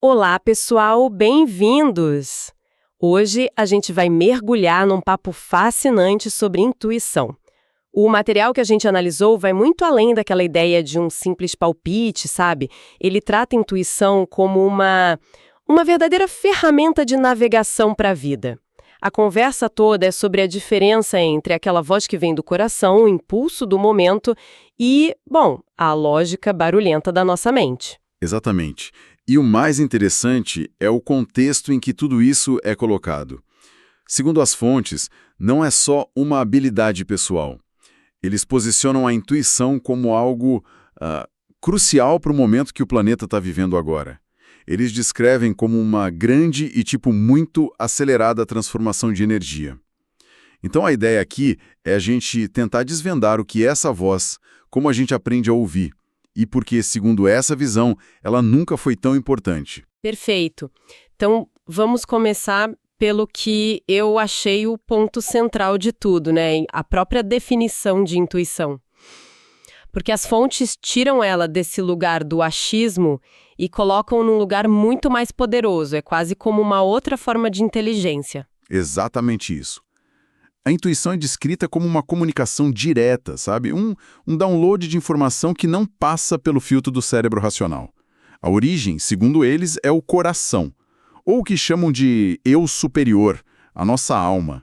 Olá, pessoal, bem-vindos! Hoje a gente vai mergulhar num papo fascinante sobre intuição. O material que a gente analisou vai muito além daquela ideia de um simples palpite, sabe? Ele trata a intuição como uma verdadeira ferramenta de navegação para a vida. A conversa toda é sobre a diferença entre aquela voz que vem do coração, o impulso do momento e, bom, a lógica barulhenta da nossa mente. Exatamente. E o mais interessante é o contexto em que tudo isso é colocado. Segundo as fontes, não é só uma habilidade pessoal. Eles posicionam a intuição como algo crucial para o momento que o planeta está vivendo agora. Eles descrevem como uma grande e, muito acelerada transformação de energia. Então a ideia aqui é a gente tentar desvendar o que é essa voz, como a gente aprende a ouvir. E porque, segundo essa visão, ela nunca foi tão importante. Perfeito. Então, vamos começar pelo que eu achei o ponto central de tudo, né? A própria definição de intuição. Porque as fontes tiram ela desse lugar do achismo e colocam num lugar muito mais poderoso. É quase como uma outra forma de inteligência. Exatamente isso. A intuição é descrita como uma comunicação direta, sabe? Um download de informação que não passa pelo filtro do cérebro racional. A origem, segundo eles, é o coração, ou o que chamam de eu superior, a nossa alma.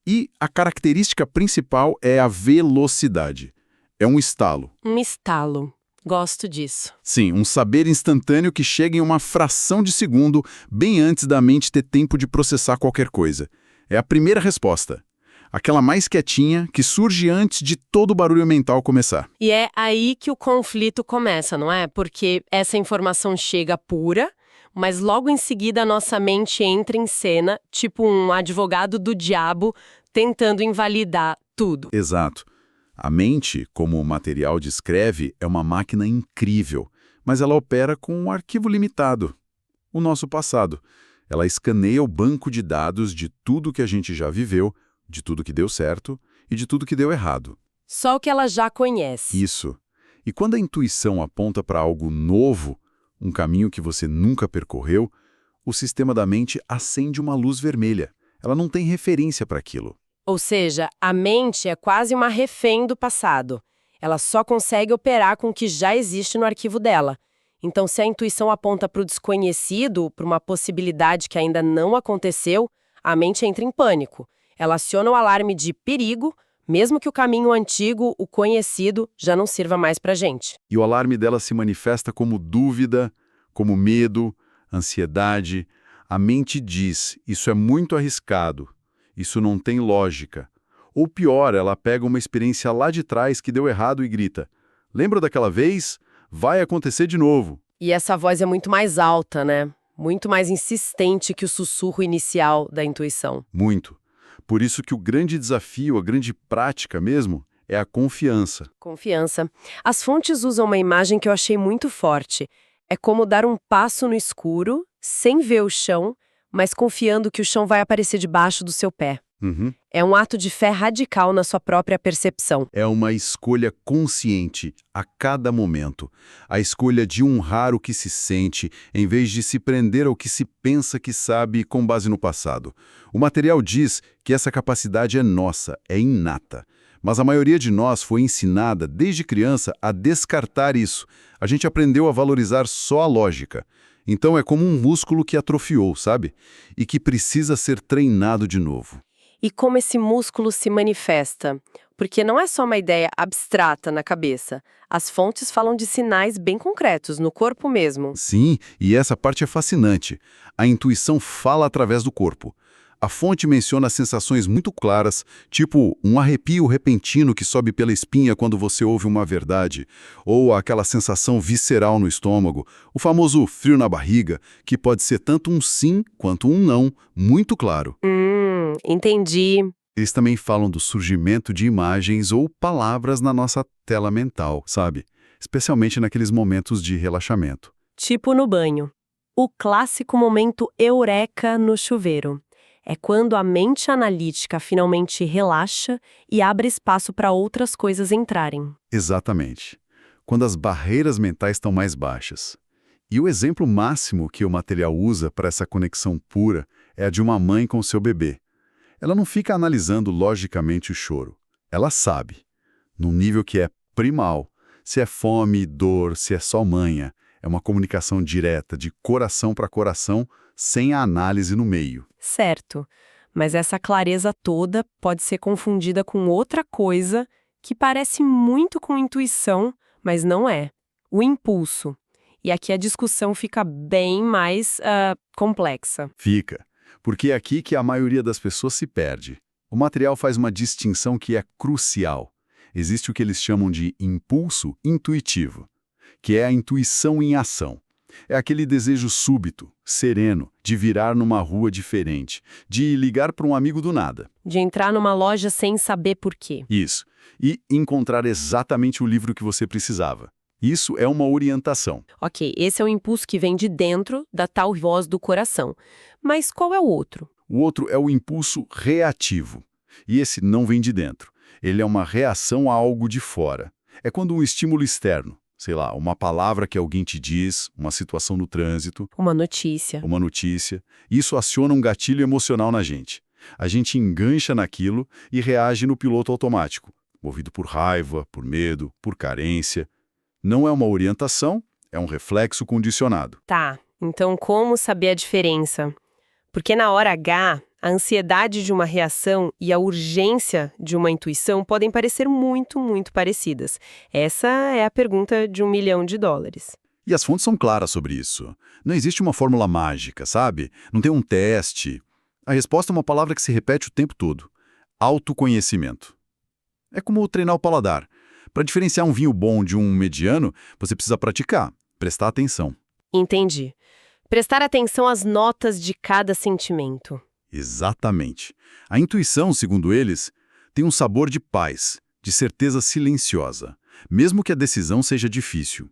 E a característica principal é a velocidade. É um estalo. Um estalo. Gosto disso. Sim, um saber instantâneo que chega em uma fração de segundo, bem antes da mente ter tempo de processar qualquer coisa. É a primeira resposta. Aquela mais quietinha, que surge antes de todo o barulho mental começar. E é aí que o conflito começa, não é? Porque essa informação chega pura, mas logo em seguida a nossa mente entra em cena, tipo um advogado do diabo tentando invalidar tudo. Exato. A mente, como o material descreve, é uma máquina incrível, mas ela opera com um arquivo limitado. O nosso passado. Ela escaneia o banco de dados de tudo que a gente já viveu, de tudo que deu certo e de tudo que deu errado. Só o que ela já conhece. Isso. E quando a intuição aponta para algo novo, um caminho que você nunca percorreu, o sistema da mente acende uma luz vermelha. Ela não tem referência para aquilo. Ou seja, a mente é quase uma refém do passado. Ela só consegue operar com o que já existe no arquivo dela. Então, se a intuição aponta para o desconhecido, para uma possibilidade que ainda não aconteceu, a mente entra em pânico. Ela aciona o alarme de perigo, mesmo que o caminho antigo, o conhecido, já não sirva mais pra gente. E o alarme dela se manifesta como dúvida, como medo, ansiedade. A mente diz, isso é muito arriscado, isso não tem lógica. Ou pior, ela pega uma experiência lá de trás que deu errado e grita, lembra daquela vez? Vai acontecer de novo. E essa voz é muito mais alta, né? Muito mais insistente que o sussurro inicial da intuição. Muito. Por isso que o grande desafio, a grande prática mesmo, é a confiança. Confiança. As fontes usam uma imagem que eu achei muito forte. É como dar um passo no escuro, sem ver o chão, mas confiando que o chão vai aparecer debaixo do seu pé. É um ato de fé radical na sua própria percepção. É uma escolha consciente a cada momento. A escolha de honrar o que se sente, em vez de se prender ao que se pensa que sabe com base no passado. O material diz que essa capacidade é nossa, é inata. Mas a maioria de nós foi ensinada, desde criança, a descartar isso. A gente aprendeu a valorizar só a lógica. Então é como um músculo que atrofiou, sabe? E que precisa ser treinado de novo. E como esse músculo se manifesta? Porque não é só uma ideia abstrata na cabeça. As fontes falam de sinais bem concretos, no corpo mesmo. Sim, e essa parte é fascinante. A intuição fala através do corpo. A fonte menciona sensações muito claras, tipo um arrepio repentino que sobe pela espinha quando você ouve uma verdade, ou aquela sensação visceral no estômago, o famoso frio na barriga, que pode ser tanto um sim quanto um não, muito claro. Entendi. Eles também falam do surgimento de imagens ou palavras na nossa tela mental, sabe? Especialmente naqueles momentos de relaxamento. Tipo no banho. O clássico momento eureka no chuveiro. É quando a mente analítica finalmente relaxa e abre espaço para outras coisas entrarem. Exatamente. Quando as barreiras mentais estão mais baixas. E o exemplo máximo que o material usa para essa conexão pura é a de uma mãe com seu bebê. Ela não fica analisando logicamente o choro. Ela sabe, num nível que é primal, se é fome, dor, se é só manha. É uma comunicação direta, de coração para coração, sem a análise no meio. Certo, mas essa clareza toda pode ser confundida com outra coisa que parece muito com intuição, mas não é. O impulso. E aqui a discussão fica bem mais complexa. Fica, porque é aqui que a maioria das pessoas se perde. O material faz uma distinção que é crucial. Existe o que eles chamam de impulso intuitivo, que é a intuição em ação. É aquele desejo súbito, sereno, de virar numa rua diferente, de ligar para um amigo do nada. De entrar numa loja sem saber por quê. Isso. E encontrar exatamente o livro que você precisava. Isso é uma orientação. Ok, esse é o impulso que vem de dentro da tal voz do coração. Mas qual é o outro? O outro é o impulso reativo. E esse não vem de dentro. Ele é uma reação a algo de fora. É quando um estímulo externo, sei lá, uma palavra que alguém te diz, uma situação no trânsito, Uma notícia. isso aciona um gatilho emocional na gente. A gente engancha naquilo e reage no piloto automático, movido por raiva, por medo, por carência. Não é uma orientação, é um reflexo condicionado. Tá, então como saber a diferença? Porque na hora H, a ansiedade de uma reação e a urgência de uma intuição podem parecer muito, muito parecidas. Essa é a pergunta de $1 milhão. E as fontes são claras sobre isso. Não existe uma fórmula mágica, sabe? Não tem um teste. A resposta é uma palavra que se repete o tempo todo. Autoconhecimento. É como treinar o paladar. Para diferenciar um vinho bom de um mediano, você precisa praticar, prestar atenção. Entendi. Prestar atenção às notas de cada sentimento. Exatamente. A intuição, segundo eles, tem um sabor de paz, de certeza silenciosa, mesmo que a decisão seja difícil.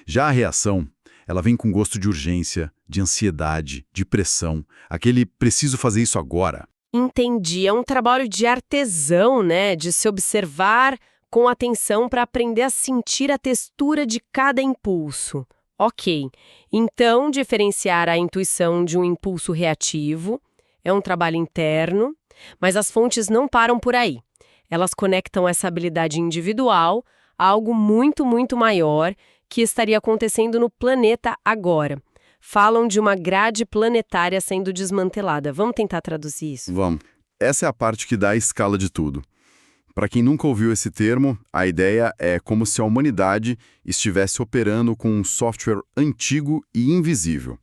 Já a reação, ela vem com gosto de urgência, de ansiedade, de pressão, aquele preciso fazer isso agora. Entendi. É um trabalho de artesão, né? De se observar com atenção para aprender a sentir a textura de cada impulso. Ok. Então, diferenciar a intuição de um impulso reativo é um trabalho interno, mas as fontes não param por aí. Elas conectam essa habilidade individual a algo muito, muito maior que estaria acontecendo no planeta agora. Falam de uma grade planetária sendo desmantelada. Vamos tentar traduzir isso? Vamos. Essa é a parte que dá a escala de tudo. Para quem nunca ouviu esse termo, a ideia é como se a humanidade estivesse operando com um software antigo e invisível.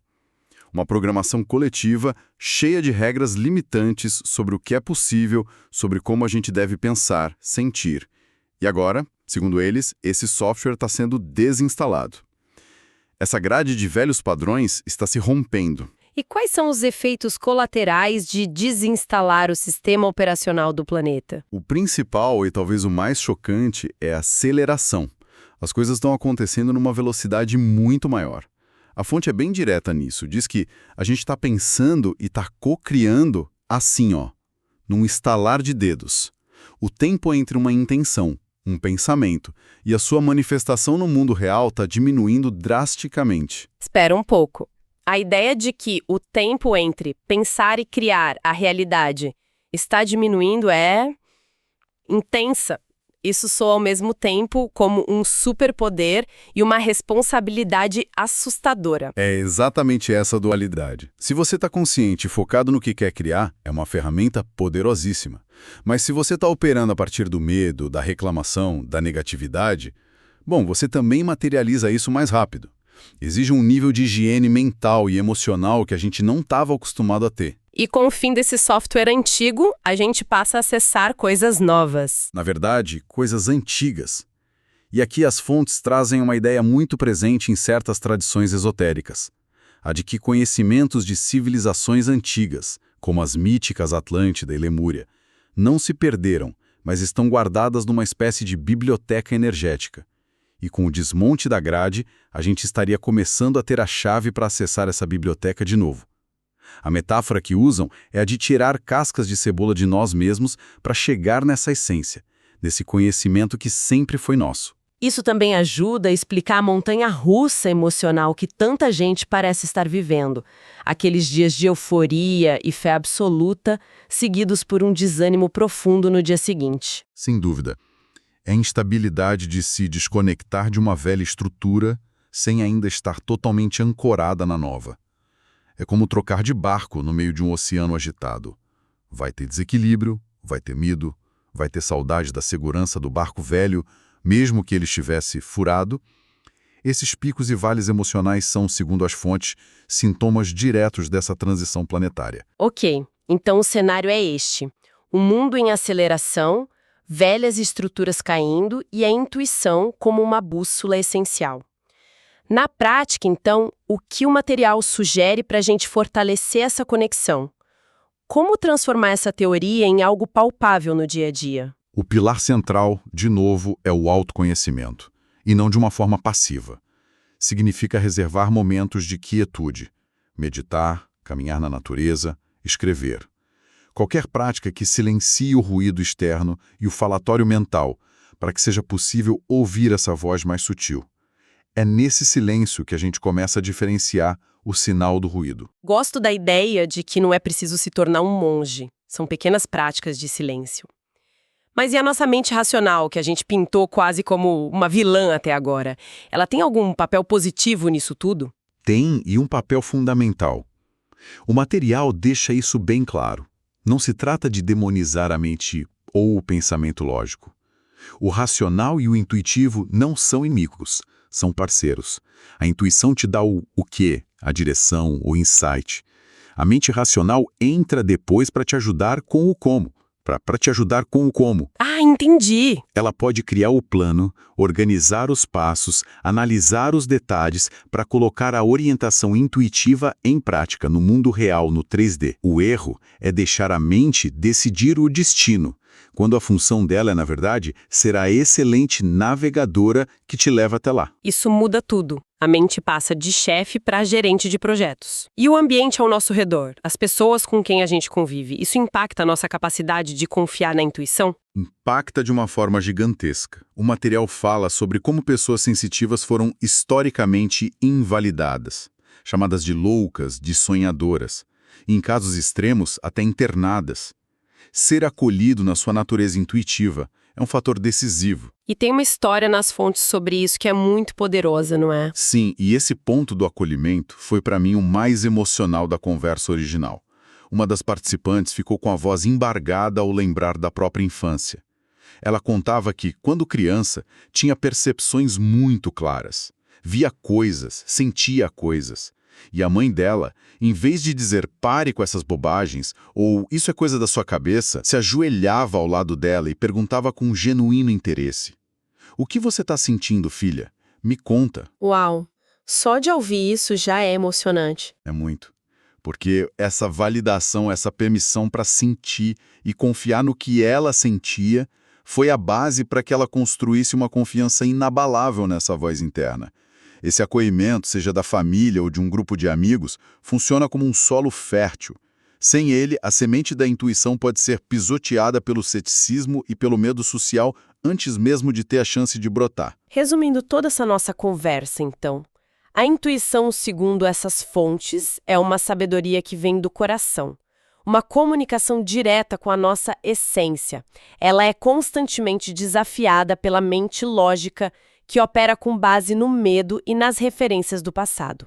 Uma programação coletiva cheia de regras limitantes sobre o que é possível, sobre como a gente deve pensar, sentir. E agora, segundo eles, esse software está sendo desinstalado. Essa grade de velhos padrões está se rompendo. E quais são os efeitos colaterais de desinstalar o sistema operacional do planeta? O principal e talvez o mais chocante é a aceleração. As coisas estão acontecendo numa velocidade muito maior. A fonte é bem direta nisso, diz que a gente está pensando e está co-criando assim, num estalar de dedos. O tempo entre uma intenção, um pensamento, e a sua manifestação no mundo real está diminuindo drasticamente. Espera um pouco. A ideia de que o tempo entre pensar e criar a realidade está diminuindo é intensa. Isso soa ao mesmo tempo como um superpoder e uma responsabilidade assustadora. É exatamente essa dualidade. Se você está consciente e focado no que quer criar, é uma ferramenta poderosíssima. Mas se você está operando a partir do medo, da reclamação, da negatividade, bom, você também materializa isso mais rápido. Exige um nível de higiene mental e emocional que a gente não estava acostumado a ter. E com o fim desse software antigo, a gente passa a acessar coisas novas. Na verdade, coisas antigas. E aqui as fontes trazem uma ideia muito presente em certas tradições esotéricas. A de que conhecimentos de civilizações antigas, como as míticas Atlântida e Lemúria, não se perderam, mas estão guardadas numa espécie de biblioteca energética. E com o desmonte da grade, a gente estaria começando a ter a chave para acessar essa biblioteca de novo. A metáfora que usam é a de tirar cascas de cebola de nós mesmos para chegar nessa essência, desse conhecimento que sempre foi nosso. Isso também ajuda a explicar a montanha-russa emocional que tanta gente parece estar vivendo. Aqueles dias de euforia e fé absoluta, seguidos por um desânimo profundo no dia seguinte. Sem dúvida. É a instabilidade de se desconectar de uma velha estrutura sem ainda estar totalmente ancorada na nova. É como trocar de barco no meio de um oceano agitado. Vai ter desequilíbrio, vai ter medo, vai ter saudade da segurança do barco velho, mesmo que ele estivesse furado. Esses picos e vales emocionais são, segundo as fontes, sintomas diretos dessa transição planetária. Ok, então o cenário é este. Um mundo em aceleração, velhas estruturas caindo e a intuição como uma bússola essencial. Na prática, então, o que o material sugere para a gente fortalecer essa conexão? Como transformar essa teoria em algo palpável no dia a dia? O pilar central, de novo, é o autoconhecimento, e não de uma forma passiva. Significa reservar momentos de quietude, meditar, caminhar na natureza, escrever. Qualquer prática que silencie o ruído externo e o falatório mental, para que seja possível ouvir essa voz mais sutil. É nesse silêncio que a gente começa a diferenciar o sinal do ruído. Gosto da ideia de que não é preciso se tornar um monge. São pequenas práticas de silêncio. Mas e a nossa mente racional, que a gente pintou quase como uma vilã até agora? Ela tem algum papel positivo nisso tudo? Tem, e um papel fundamental. O material deixa isso bem claro. Não se trata de demonizar a mente ou o pensamento lógico. O racional e o intuitivo não são inimigos, são parceiros. A intuição te dá o quê, a direção, o insight. A mente racional entra depois para te ajudar com o como. Para te ajudar com o como. Ah, entendi! Ela pode criar o plano, organizar os passos, analisar os detalhes para colocar a orientação intuitiva em prática no mundo real, no 3D. O erro é deixar a mente decidir o destino, quando a função dela é, na verdade, ser a excelente navegadora que te leva até lá. Isso muda tudo. A mente passa de chefe para gerente de projetos. E o ambiente ao nosso redor, as pessoas com quem a gente convive, isso impacta a nossa capacidade de confiar na intuição? Impacta de uma forma gigantesca. O material fala sobre como pessoas sensitivas foram historicamente invalidadas, chamadas de loucas, de sonhadoras, e em casos extremos, até internadas. Ser acolhido na sua natureza intuitiva é um fator decisivo. E tem uma história nas fontes sobre isso que é muito poderosa, não é? Sim, e esse ponto do acolhimento foi para mim o mais emocional da conversa original. Uma das participantes ficou com a voz embargada ao lembrar da própria infância. Ela contava que, quando criança, tinha percepções muito claras. Via coisas, sentia coisas. E a mãe dela, em vez de dizer pare com essas bobagens, ou isso é coisa da sua cabeça, se ajoelhava ao lado dela e perguntava com um genuíno interesse. O que você está sentindo, filha? Me conta. Uau! Só de ouvir isso já é emocionante. É muito. Porque essa validação, essa permissão para sentir e confiar no que ela sentia, foi a base para que ela construísse uma confiança inabalável nessa voz interna. Esse acolhimento, seja da família ou de um grupo de amigos, funciona como um solo fértil. Sem ele, a semente da intuição pode ser pisoteada pelo ceticismo e pelo medo social antes mesmo de ter a chance de brotar. Resumindo toda essa nossa conversa, então, a intuição, segundo essas fontes, é uma sabedoria que vem do coração. Uma comunicação direta com a nossa essência. Ela é constantemente desafiada pela mente lógica que opera com base no medo e nas referências do passado.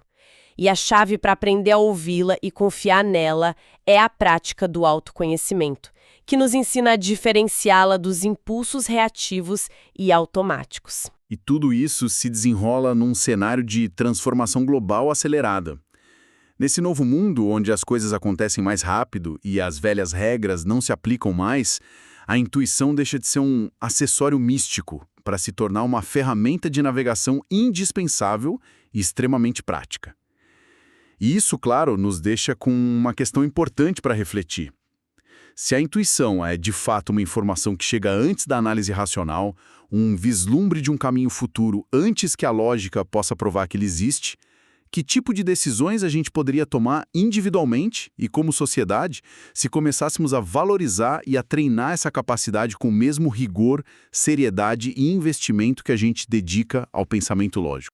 E a chave para aprender a ouvi-la e confiar nela é a prática do autoconhecimento, que nos ensina a diferenciá-la dos impulsos reativos e automáticos. E tudo isso se desenrola num cenário de transformação global acelerada. Nesse novo mundo, onde as coisas acontecem mais rápido e as velhas regras não se aplicam mais, a intuição deixa de ser um acessório místico para se tornar uma ferramenta de navegação indispensável e extremamente prática. E isso, claro, nos deixa com uma questão importante para refletir. Se a intuição é, de fato, uma informação que chega antes da análise racional, um vislumbre de um caminho futuro antes que a lógica possa provar que ele existe, Que tipo de decisões a gente poderia tomar individualmente e como sociedade se começássemos a valorizar e a treinar essa capacidade com o mesmo rigor, seriedade e investimento que a gente dedica ao pensamento lógico?